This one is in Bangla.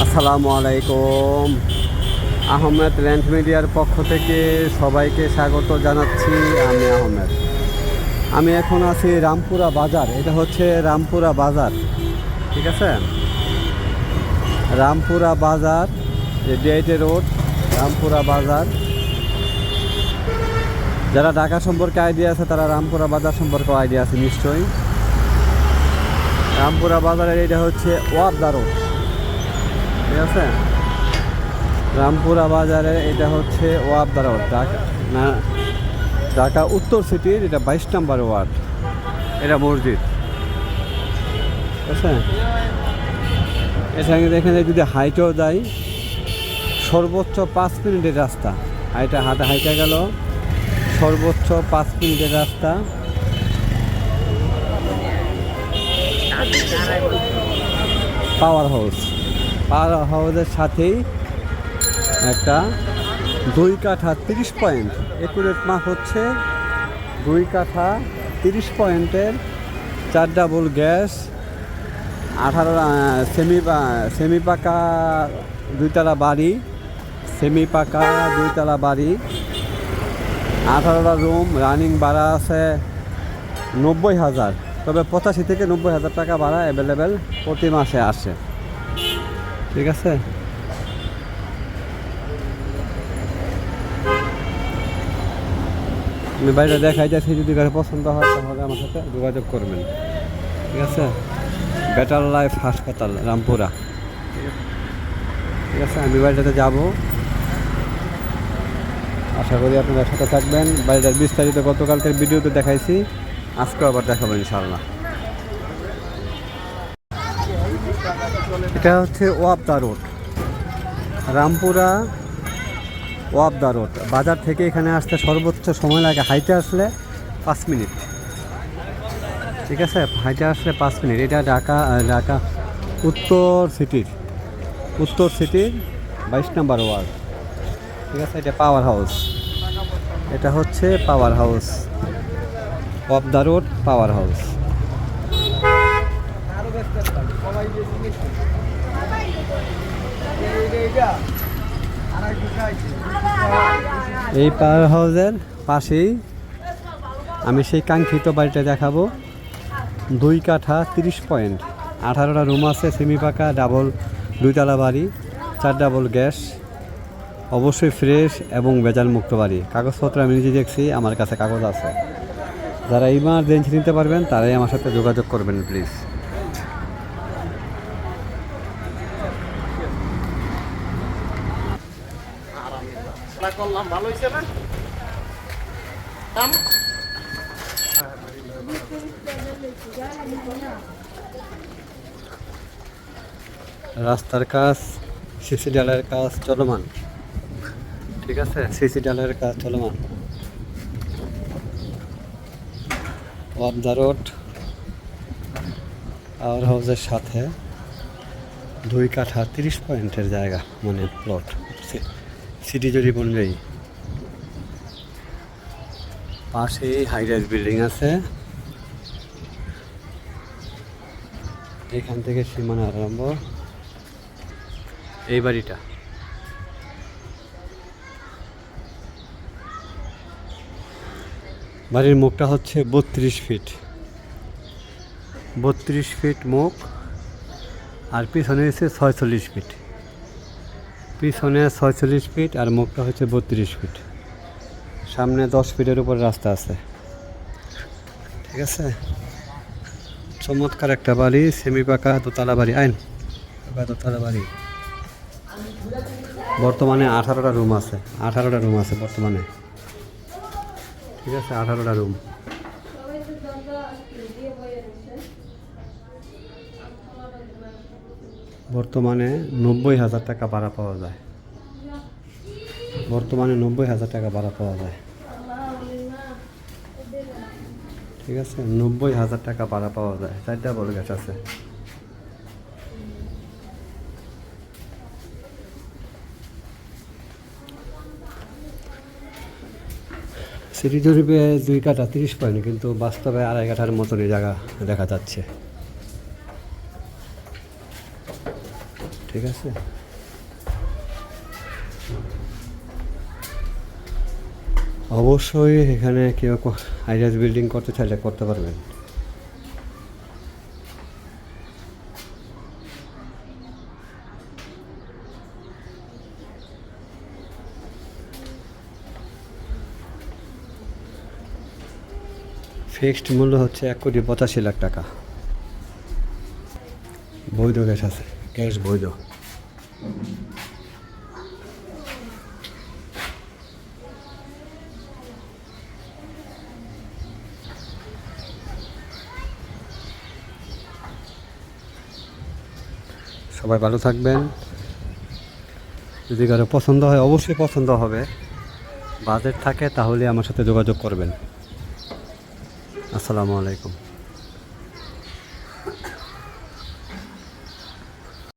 আসসালামু আলাইকুম। আহমেদ ল্যান্ড মিডিয়ার পক্ষ থেকে সবাইকে স্বাগত জানাচ্ছি। আমি আহমেদ। আমি এখন আছি রামপুরা বাজার। এটা হচ্ছে রামপুরা বাজার, ঠিক আছে? রামপুরা বাজার, ডিআইটি রোড, রামপুরা বাজার। যারা ঢাকা সম্পর্কে আইডিয়া আছে তারা রামপুরা বাজার সম্পর্কে আইডিয়া আছে নিশ্চয়ই। রামপুরা বাজারের এটা হচ্ছে ওয়াবদা রোড, ঠিক আছে? রামপুরা বাজারে এটা হচ্ছে ওয়াবদা রোড, ঢাকা উত্তর সিটির এটা 22 নম্বর ওয়ার্ড। এটা মসজিদ, ঠিক আছে? এখানে এখানে যদি হাইটেও যাই সর্বোচ্চ 5 মিনিটের রাস্তা। হাইটা গেল সর্বোচ্চ 5 মিনিটের রাস্তা। পাওয়ার হাউসের সাথেই একটা 2 কাঠা 30 পয়েন্ট, একুরেট মাপ হচ্ছে 2 কাঠা 30 পয়েন্টের 4 ডাবল গ্যাস, 18 সেমি পাকা 2তলা বাড়ি, 18টা রুম। রানিং ভাড়া আছে 90,000, তবে 85 থেকে 90,000 টাকা ভাড়া অ্যাভেলেবেল প্রতি মাসে আসে, ঠিক আছে? আমি বাড়িটা দেখাই যাচ্ছি, যদি কারো পছন্দ হয় তাহলে আমার সাথে যোগাযোগ করবেন, ঠিক আছে? বেটার লাইফ হাসপাতাল, রামপুরা, ঠিক আছে? আমি বাড়িটাতে যাব, আশা করি আপনারা সাথে থাকবেন। বাড়িটার বিস্তারিত গতকালকের ভিডিওতে দেখাইছি, আজকেও আবার দেখাবো ইনশাআল্লাহ। এটা হচ্ছে ওয়াবদা রোড, রামপুরা ওয়াবদা রোড। বাজার থেকে এখানে আসতে সর্বোচ্চ সময় লাগে হাইটে আসলে 5 মিনিট, ঠিক আছে? হাইটে আসলে 5 মিনিট। এটা ঢাকা উত্তর সিটির 22 নম্বর ওয়ার্ড, ঠিক আছে? এটা পাওয়ার হাউস, এটা হচ্ছে পাওয়ার হাউস, ওয়াবদা রোড পাওয়ার হাউস। এই পাওয়ার হাউসের পাশেই আমি সেই কাঙ্ক্ষিত বাড়িটা দেখাবো। 2 কাঠা 30 পয়েন্ট, 18টা রুম আছে, সেমি পাকা 2তলা বাড়ি, 4 ডাবল গ্যাস, অবশ্যই ফ্রেশ এবং ভেজাল মুক্ত বাড়ি। কাগজপত্র আমি নিজে দেখছি, আমার কাছে কাগজ আছে। যারা ইমার্জেন্সি নিতে পারবেন তারাই আমার সাথে যোগাযোগ করবেন প্লিজ। ভালো হয়েছে না? রাস্তার কাজ, সিসি ডালের কাজ চলমান, ঠিক আছে? সিসি ডালের কাজ চলমান। ওয়াবদা রোড পাওয়ার হাউসের সাথে 2 কাঠা 30 পয়েন্টের জায়গা, মানে প্লট, সিটি যদি বললেই। পাশে হাইরাইজ বিল্ডিং আছে, এখান থেকে সীমানা আরম্ভ। এই বাড়িটা বাড়ির মুখটা হচ্ছে 32 ফিট মুখ, আর পিছনে হচ্ছে 46 ফিট। পিছনে 46 ফিট আর মুখটা হচ্ছে 32 ফিট। সামনে 10 ফিটের উপর রাস্তা আছে, ঠিক আছে? চমৎকার একটা বাড়ি, সেমি পাকা 2তলা বাড়ি, দোতলা বাড়ি। বর্তমানে 18টা রুম আছে, বর্তমানে, ঠিক আছে? 18টা রুম। বর্তমানে 90,000 টাকা ভাড়া পাওয়া যায়, ঠিক আছে? 90,000 টাকা ভাড়া পাওয়া যায়। 4 ডাবল গ্যাস আছে। সিটি জরিপে 2 কাঠা 30 পয়েন্ট, কিন্তু বাস্তবে 2.5 কাঠার মতনই জায়গা দেখা যাচ্ছে। ঠিক আছে। অবশ্যই এখানে কেউ হাইরাইজ বিল্ডিং করতে চাইলে করতে পারবেন। ফিক্সড মূল্য হচ্ছে 1,85,00,000 টাকা। বৈধ গ্যাস আছে, গ্যাস বৈধ। সবাই ভালো থাকবেন। যদি কারো পছন্দ হয়, অবশ্যই পছন্দ হবে, বাজেট থাকে তাহলে আমার সাথে যোগাযোগ করবেন। আসসালামু আলাইকুম।